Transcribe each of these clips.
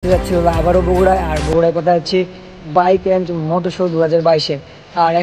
যাচ্ছি হলো আবারও বগুড়ায়। আর বগুড়ায় কথা হচ্ছে বাইক অ্যান্ড মোটর শো 2022-এ। আর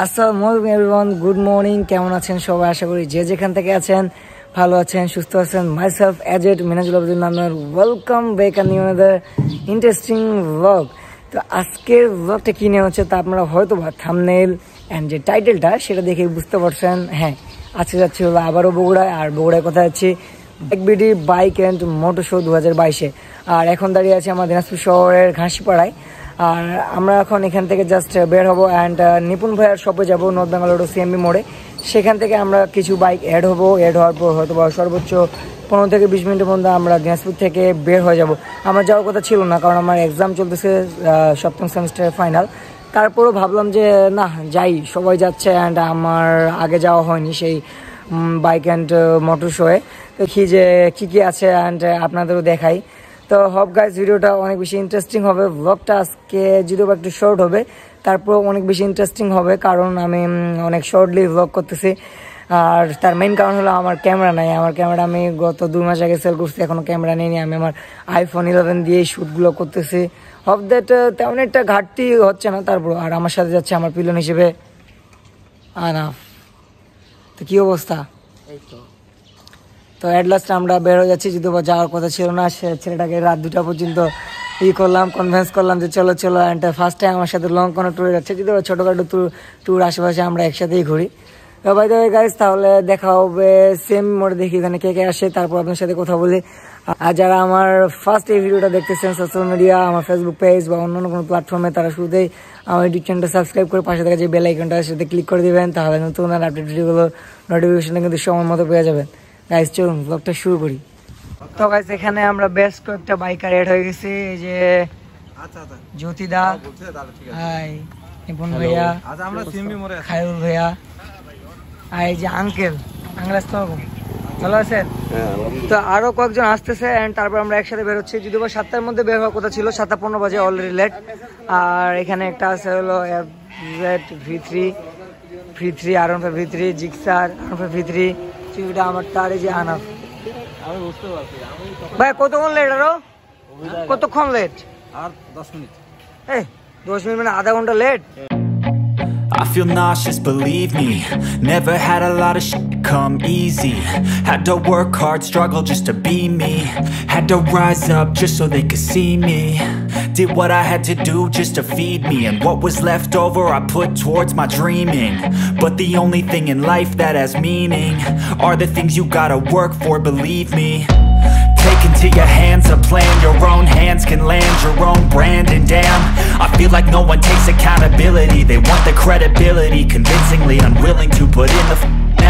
আসসালামু আলাইকুম এভরিওয়ান, গুড মর্নিং। কেমন আছেন সবাই? আশা করি যে যেখান থেকে আছেন ভালো আছেন, সুস্থ আছেন। মাইসেলফ এজেড মিনাজুল আব্দুল নামের welcome back new another interesting blog. তো আজকের ব্লগটা কি নিয়ে হচ্ছে তা আপনারা হয়তো বা থাম্বনেল অ্যান্ড যে টাইটেলটা সেটা দেখে বুঝতে পারছেন। হ্যাঁ, আজকে যাচ্ছি হলো আবারও বগুড়ায়। আর বগুড়ায় কথা হচ্ছে ব্যাকবিডি বাইক অ্যান্ড মোটর শো 2022-এ। আর এখন দাঁড়িয়ে আছে আমার দিনাজপুর শহরের ঘাসিপাড়ায়। আর আমরা এখন এখান থেকে জাস্ট বের হবো অ্যান্ড নিপুণ ভাইয়ার শপে যাবো, নর্থ বেঙ্গল রোড সিএমবি মোড়ে। সেখান থেকে আমরা কিছু বাইক অ্যাড হওয়ার পর হয়তো বা সর্বোচ্চ 15 থেকে 20 মিনিটের মধ্যে আমরা দিনাজপুর থেকে বের হয়ে যাব। আমার যাওয়ার কথা ছিল না, কারণ আমার এক্সাম চলতেছে, সপ্তম সেমিস্টারের ফাইনাল। তারপরও ভাবলাম যে না যাই, সবাই যাচ্ছে অ্যান্ড আমার আগে যাওয়া হয়নি সেই বাইক অ্যান্ড মোটর শোয়ে। দেখি যে কী কী আছে অ্যান্ড আপনাদেরও দেখাই। তো হোপ গাইস ভিডিওটা অনেক বেশি ইন্টারেস্টিং হবে। ব্লগটা আজকে যদিও একটু শর্ট হবে, তারপর অনেক বেশি ইন্টারেস্টিং হবে, কারণ আমি অনেক শর্টলি ব্লগ করতেছি। আর তার মেইন কারণ হলো আমার ক্যামেরা নাই। আমার ক্যামেরা আমি গত 2 মাস আগে সেল করছি, এখনও ক্যামেরা নেইনি। আমি আমার iPhone 11 দিয়েই শ্যুটগুলো করতেছি। হোপ দ্যাট তেমন একটা ঘাটতি হচ্ছে না। তারপর আর আমার সাথে যাচ্ছে আমার পিলন হিসেবে আনাফ। তো কী অবস্থা? এই তো অ্যাট লাস্ট আমরা বের হয়ে যাচ্ছি, যদিও যাওয়ার কথা ছিল না। সে ছেলেটাকে রাত 2টা পর্যন্ত কনভিন্স করলাম যে চলো চলো। অ্যান্ড ফার্স্ট টাইম আমার সাথে লং কোনো ট্যুরে যাচ্ছে, যদিও ছোটোখাটো ট্যুর আশেপাশে আমরা একসাথেই ঘুরি। তো বাই দ্য ওয়ে গাইস, তাহলে দেখা হবে সেম মোড়ে, দেখি এখানে কে কে আসে, তারপর আপনার সাথে কথা বলি। আর যারা আমার ফার্স্ট এই ভিডিওটা দেখতেছেন সোশ্যাল মিডিয়া, আমার ফেসবুক পেজ বা অন্যান্য কোনো প্ল্যাটফর্মে, তারা শুরুতেই আমার ইউটিউব চ্যানেলটা সাবস্ক্রাইব করে পাশে থাকা যে বেল আইকনটা সাথে ক্লিক করে দিবেন, তাহলে নতুন আর আপডেট ভিডিওগুলো নোটিফিকেশনটা কিন্তু সময় মতো পেয়ে যাবেন। গাইস চলুন ব্লগটা শুরু করি। তো গাইস এখানে আমরা বেশ কয়েকটা বাইকার এড হয়ে গেছি। এই যে জ্যোতিদা, হাই নিপুণ ভাইয়া, খায়রুল ভাইয়া, আর এই যে আঙ্কেল আসসালামু আলাইকুম, ভালো আছেন? তো আরো কয়েকজন আসতেছে অ্যান্ড তারপর আমরা একসাথে বেরোচ্ছি। যদিও 7টার মধ্যে বের হওয়ার কথা ছিল, 7:15 বাজে, অলরেডি লেট। আর এখানে একটা আছে হলো V3 R15 V3 Gixxer R15 V3 চিউটা আমার। তার এই যে আনাফ। ভাই কতক্ষণ লেট? আরো কতক্ষণ লেট? আর 10 মিনিট। 10 মিনিট মানে আধা ঘন্টা late. I feel nauseous, believe me. Never had a lot of shit come easy. Had to work hard, struggle just to be me. Had to rise up just so they could see me. Did what I had to do just to feed me, and what was left over I put towards my dreaming. But the only thing in life that has meaning are the things you gotta work for, believe me. Take into your hands a plan, your own hands can land your own brand. And damn, I feel like no one takes accountability. They want the credibility, convincingly unwilling to put in the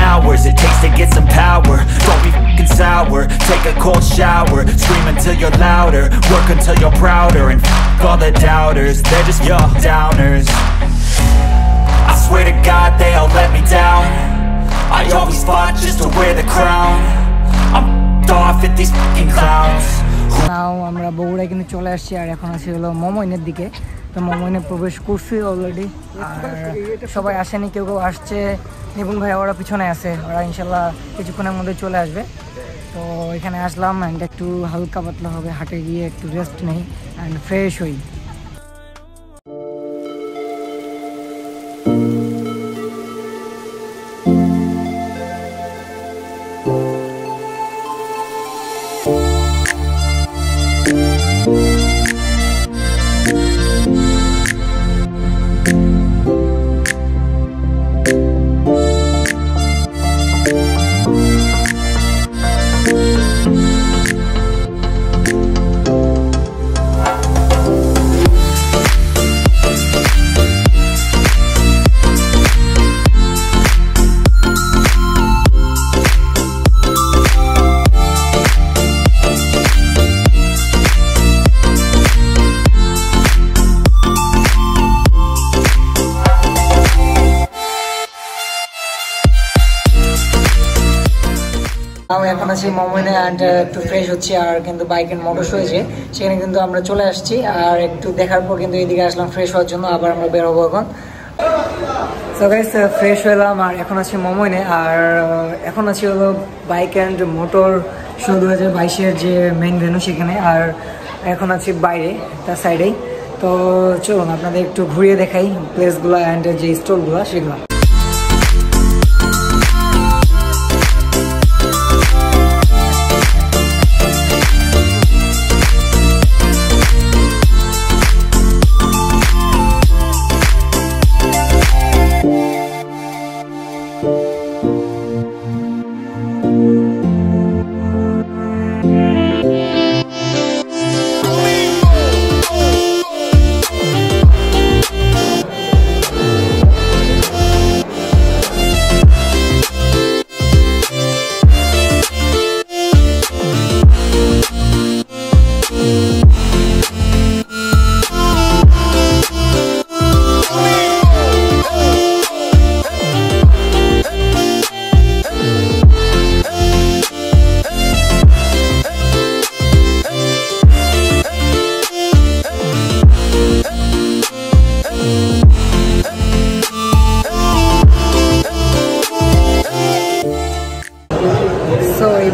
hours it takes to get some power. Don't be f***ing sour, take a cold shower, scream until you're louder, work until you're prouder. And f*** all the doubters, they're just your downers. I swear to God they all let me down. I always fought just to wear the crown. I'm off at these fucking clowns. নাও আমরা বগুড়ায় কিন্তু চলে আসছি। আর এখন আছি হলো মমইনের দিকে। তো মমইনে প্রবেশ করছি অলরেডি। আর সবাই আসেনি, কেউ কেউ আসছে। নিপুণ ভাই ওরা পিছনে আছে, ওরা ইনশাল্লাহ কিছুক্ষণের মধ্যে চলে আসবে। তো এখানে আসলাম অ্যান্ড একটু হালকা পাতলা হবে, হাটে গিয়ে একটু রেস্ট নেই অ্যান্ড ফ্রেশ হই। আমি এখন আছি মোমোনে অ্যান্ড একটু ফ্রেশ হচ্ছি আর কিন্তু বাইক এন্ড মোটরস হয়েছে সেখানে কিন্তু আমরা চলে আসছি আর একটু দেখার পর কিন্তু এদিকে আসলাম ফ্রেশ হওয়ার জন্য আবার আমরা বের হবো এখন সো গাইস ফ্রেশ হলাম আর এখন আছি মোমোনে আর এখন আছি হলো বাইক অ্যান্ড মোটর শো 2022-এর যে মেইন ভেন্যু সেখানে আর এখন আছি বাইরে তার সাইডেই তো চলুন আপনাদের একটু ঘুরিয়ে দেখাই প্লেসগুলো অ্যান্ড যে স্টলগুলো সেগুলো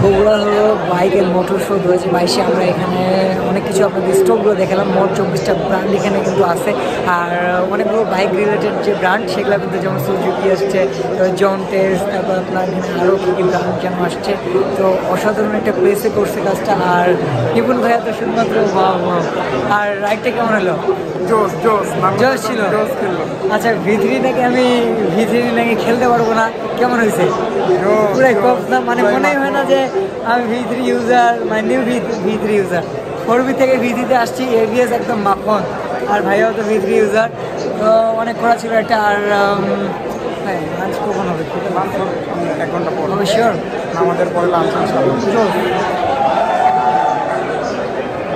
বগুড়া হলো বাইক এন্ড মোটর শো 2022-এ আমরা এখানে অনেক কিছু আপনাদের স্টকগুলো দেখালাম মোট 24টা ব্র্যান্ড এখানে কিন্তু আছে আর অনেকগুলো বাইক রিলেটেড যে ব্র্যান্ড সেগুলো কিন্তু যেমন সুজুকি আসছে জন্টেস তারপর আপনার এখানে আরও কী কী ব্র্যান্ড যেন আসছে তো অসাধারণ একটা প্লেসে করছে কাজটা আর নিপুণ ভাইয়া তো শুধুমাত্র আর রাইডটা কেমন হলো জোশ ছিল আচ্ছা ভিতরি নাকি খেলতে পারবো না কেমন হয়েছে পুরাই কপ না মানে মনেই হয় না যে আমি V3 ইউজার মানে নিউ V3 ইউজার 4V থেকে V3-তে আসছি এবিএস একদম মাখন আর ভাইয়াও তো V3 ইউজার তো অনেক করা ছিল একটা আর হ্যাঁ লাঞ্চ কখন হবে 1 ঘন্টা পর হবে শিওর আমাদের পরে লাঞ্চ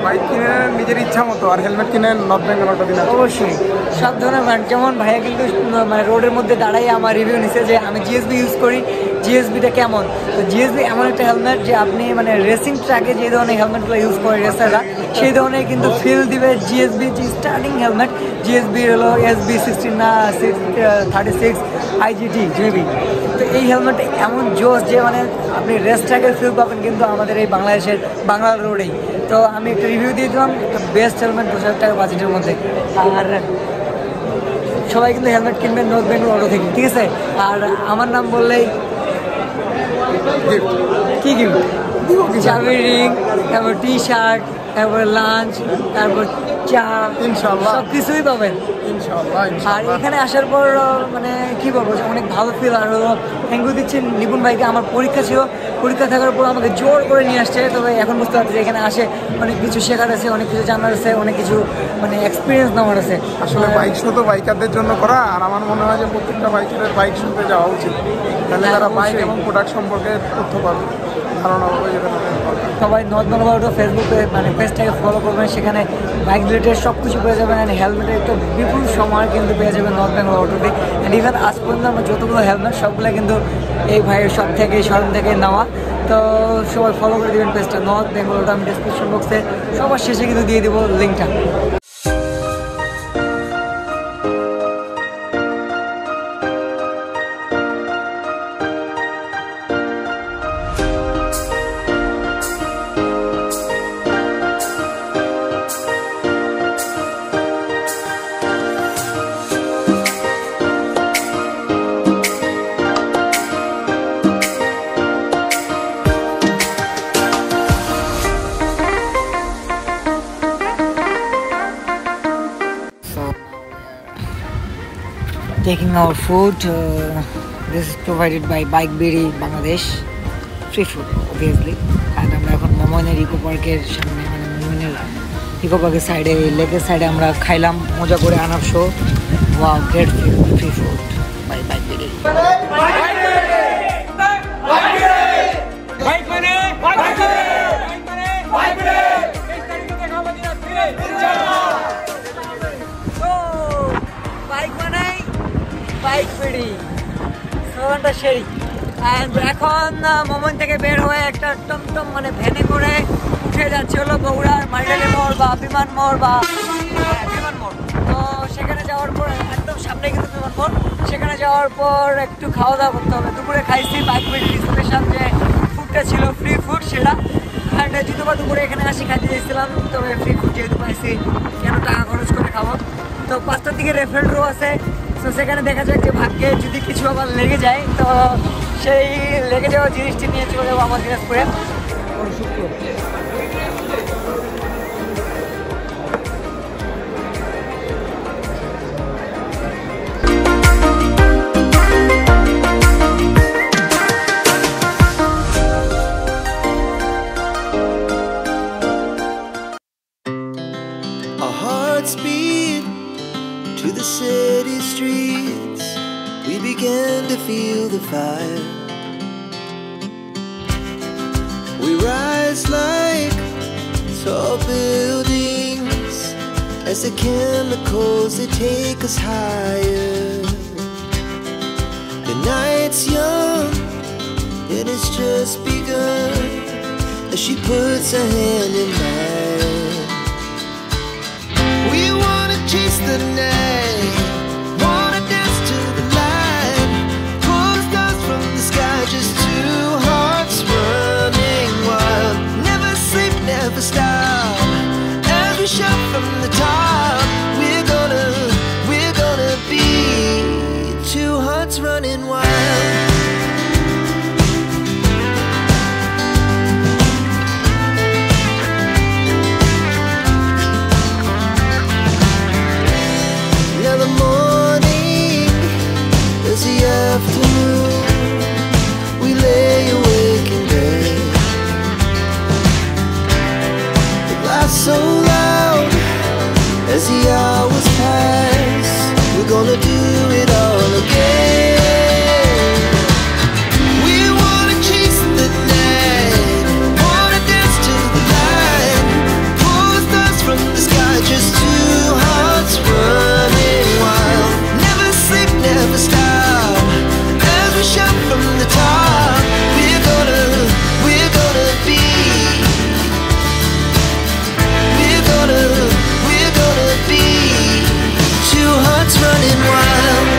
বাইক কিনে নিজের ইচ্ছা মতো আর হেলমেট কিনে নর্থ বেঙ্গল অটো দিন অবশ্যই সব ধরনের যেমন ভাইয়া কিন্তু মানে রোডের মধ্যে দাঁড়াই আমার রিভিউ নিছে যে আমি জিএসবি ইউজ করি জিএসবিটা কেমন তো জিএসবি এমন একটা হেলমেট যে আপনি মানে রেসিং ট্র্যাকে যে ধরনের হেলমেটগুলো ইউজ করে রেসাররা সেই ধরনের কিন্তু ফিল দিবে জিএসবি যে স্টার্টিং হেলমেট জিএসবি হলো SB16 না 636 IGT জিবি তো এই হেলমেট এমন জোস যে মানে আপনি রেস ট্র্যাকের ফিল পাবেন কিন্তু আমাদের এই বাংলাদেশের বাংলা রোডেই তো আমি একটা রিভিউ দিয়ে দিলাম একটা বেস্ট হেলমেট 2000 টাকা বাজেটের মধ্যে আর সবাই কিন্তু হেলমেট কিনবেন নর্থ বেঙ্গল অটো থেকে ঠিক আছে আর আমার নাম বললেই কি গিফট চাবি রিং তারপর টি-শার্ট তারপর লাঞ্চ তারপর চা ইনশাআল্লাহ সব কিছুই পাবেন ইনশাআল্লাহ আর এখানে আসার পর মানে কি বলবো অনেক ভালো ফিল আর হলো থ্যাংক ইউ দিচ্ছেন নিপুণ ভাইকে আমার পরীক্ষা ছিল পরীক্ষা থাকার পর আমাকে জোর করে নিয়ে আসছে তবে এখন বুঝতে পারছি যে এখানে আসে অনেক কিছু শেখার আছে অনেক কিছু জানার আছে অনেক কিছু মানে এক্সপিরিয়েন্স নেওয়ার আছে আসলে বাইক শো তো বাইকারদের জন্য করা আর আমার মনে হয় যে প্রত্যেকটা বাইকারের বাইক শোতে যাওয়া উচিত তাহলে তারা বাইক এবং প্রোডাক্ট সম্পর্কে তথ্য পাবে ধারণা হবে যেটা সবাই নর্থ বেঙ্গল অটো ফেসবুকে মানে পেজটাকে ফলো করবেন সেখানে বাইক রিলেটেড সব কিছু পেয়ে যাবেন অ্যান্ড হেলমেটের একটা বিপুল সময় কিন্তু পেয়ে যাবেন নর্থ বেঙ্গল অটোতে অ্যান্ড ইভেন আজ পর্যন্ত আমরা যতগুলো হেলমেট সবগুলো কিন্তু এই ভাইয়ের সব থেকে শোরুম থেকে নেওয়া তো সবাই ফলো করে দেবেন পেজটা নর্থ বেঙ্গল অটো আমি ডিসক্রিপশন বক্সে সবার শেষে কিন্তু দিয়ে দেবো লিঙ্কটা taking our food. This is provided by Bike Berry Bangladesh. Free food, obviously. And আমরা এখন মোমোনের ইকো পার্কের সামনে মানে মোমোনের ইকো পার্কের সাইডে লেকের সাইডে আমরা খাইলাম মজা করে আনার show wow great free food by bike berry bike berry স্লোগানটা সেই এখন মোমন থেকে বের হয়ে একটা টমটম মানে ভ্যানে করে উঠে যাচ্ছে হলো বগুড়ার মাইডালি মোড় বা বিমান মোড় বা বিমান মোড়। তো সেখানে যাওয়ার পর একদম সামনে কিন্তু বিমান মোড়, সেখানে যাওয়ার পর একটু খাওয়া দাওয়া করতে হবে। দুপুরে খাইছি বাইক স্পেশাল যে ফুডটা ছিল ফ্রি ফুড সেটা, আর যদিও বা দুপুরে এখানে আসি খাইতে দিয়েছিলাম, তবে ফ্রি ফুড যেহেতু পাইছি কেন টাকা খরচ করে খাবো। তো 5টার দিকে রেফারেল রো আছে, তো সেখানে দেখা যাক যে ভাগ্যে যদি কিছু আবার লেগে যায় তো সেই লেগে যাওয়া জিনিসটি নিয়ে চলে যাবো আমার দিনাজপুরে। Our hearts beat to the city streets. We began to feel the fire. We rise like tall buildings as the chemicals they take us higher. The night's young and it's just begun as she puts her hand in mine. We wanna chase the night, wanna dance to the light, pull stars from the sky, just two hearts running wild. Never sleep, never stop, as we shout from the top. We're gonna be two hearts running wild. Now the morning is the afternoon. We lay awake in bed. The laughs so loud as the hours pass. We're gonna do it all again. We wanna chase the night, wanna dance to the light, pull stars from the sky, just two hearts running wild. Never sleep, never stop, as we shout from the top. We're gonna be, we're gonna be two hearts running wild.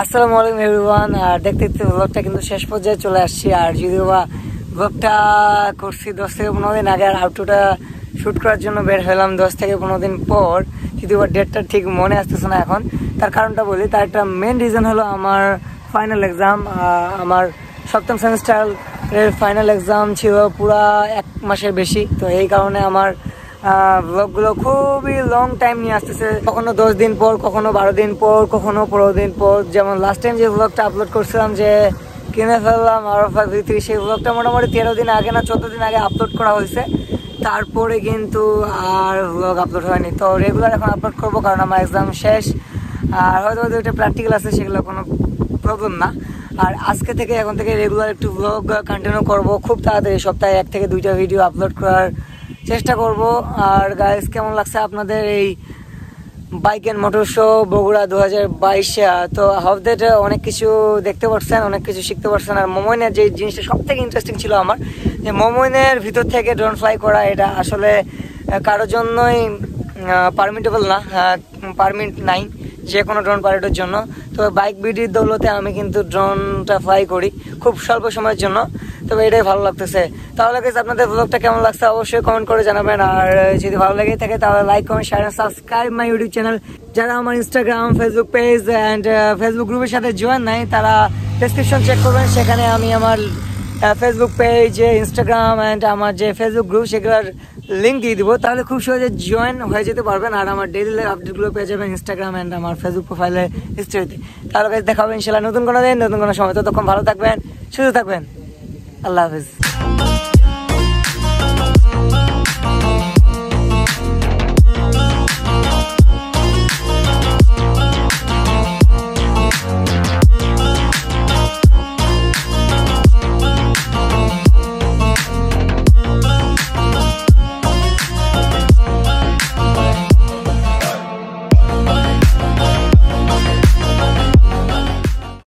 আসসালামু আলাইকুম everyone. আর দেখতে দেখতে ব্লগটা কিন্তু শেষ পর্যায়ে চলে আসছি। আর যদিও বা ব্লগটা করছি 10 থেকে 15 দিন আগে, আর আউটরোটা শ্যুট করার জন্য বের হলাম 10 থেকে 15 দিন পর। যদিও বা ডেটটা ঠিক মনে আসতেছে না এখন। তার কারণটা বলি, তার একটা মেন রিজন হলো আমার ফাইনাল এক্সাম। আমার 7ম সেমিস্টারের ফাইনাল এক্সাম ছিল পুরা 1 মাসের বেশি। তো এই কারণে আমার ব্লগগুলো খুবই লং টাইম নিয়ে আসতেছে, কখনো 10 দিন পর, কখনো 12 দিন পর, কখনো 15 দিন পর। যেমন লাস্ট টাইম যে ব্লগটা আপলোড করছিলাম যে কিনে ফেললাম আরফা V3, সেই ব্লগটা মোটামুটি 13 দিন আগে না 14 দিন আগে আপলোড করা হয়েছে। তারপরে কিন্তু আর ব্লগ আপলোড হয়নি। তো রেগুলার এখন আপলোড করবো, কারণ আমার এক্সাম শেষ। আর হয়তো দুইটা প্র্যাকটিক্যাল আছে, সেগুলো কোনো প্রবলেম না। আর আজকে থেকে এখন থেকে রেগুলার একটু ব্লগ কন্টিনিউ করব। খুব তাড়াতাড়ি সপ্তাহে 1 থেকে 2টা ভিডিও আপলোড করার চেষ্টা করব। আর গাইস, কেমন লাগছে আপনাদের এই bike and motor show Bogura 2022? তো হাউ দ্যাট অনেক কিছু দেখতে পাচ্ছেন, অনেক কিছু শিখতে পারছেন। আর মোমোইনের যে জিনিসটা সব থেকে ইন্টারেস্টিং ছিল আমার, যে মোমোইনের ভিতর থেকে ড্রোন ফ্লাই করা, এটা আসলে কারোর জন্যই পারমিটেবল না, পারমিট নাই যে কোনো ড্রোন পাইলটের জন্য। তো বাইক বিডির দৌলতে আমি কিন্তু ড্রোনটা ফ্লাই করি খুব স্বল্প সময়ের জন্য। তবে এটাই ভালো লাগতেছে। তাহলে গাইস, আপনাদের ব্লগটা কেমন লাগছে অবশ্যই কমেন্ট করে জানাবেন। আর যদি ভালো লেগে থাকে তাহলে like, comment, share and subscribe my YouTube channel. যারা আমার Instagram, Facebook page and Facebook গ্রুপের সাথে জয়েন নাই, তারা ডেসক্রিপশন চেক করবেন। সেখানে আমি আমার ফেসবুক পেজ, ইনস্টাগ্রাম অ্যান্ড আমার যে ফেসবুক গ্রুপ, সেগুলোর লিঙ্ক দিয়ে দিব। তাহলে খুব সহজে জয়েন হয়ে যেতে পারবেন। আর আমার ডেইলি লাইফ আপডেটগুলো পেয়ে যাবেন ইনস্টাগ্রাম অ্যান্ড আমার ফেসবুক প্রোফাইলের হিস্ট্রিতে। তাহলে দেখা হবে ইনশাল্লাহ নতুন কোনো দিন, নতুন কোনো সময়। ততক্ষণ ভালো থাকবেন, সুস্থ থাকবেন। আল্লাহ হাফিজ।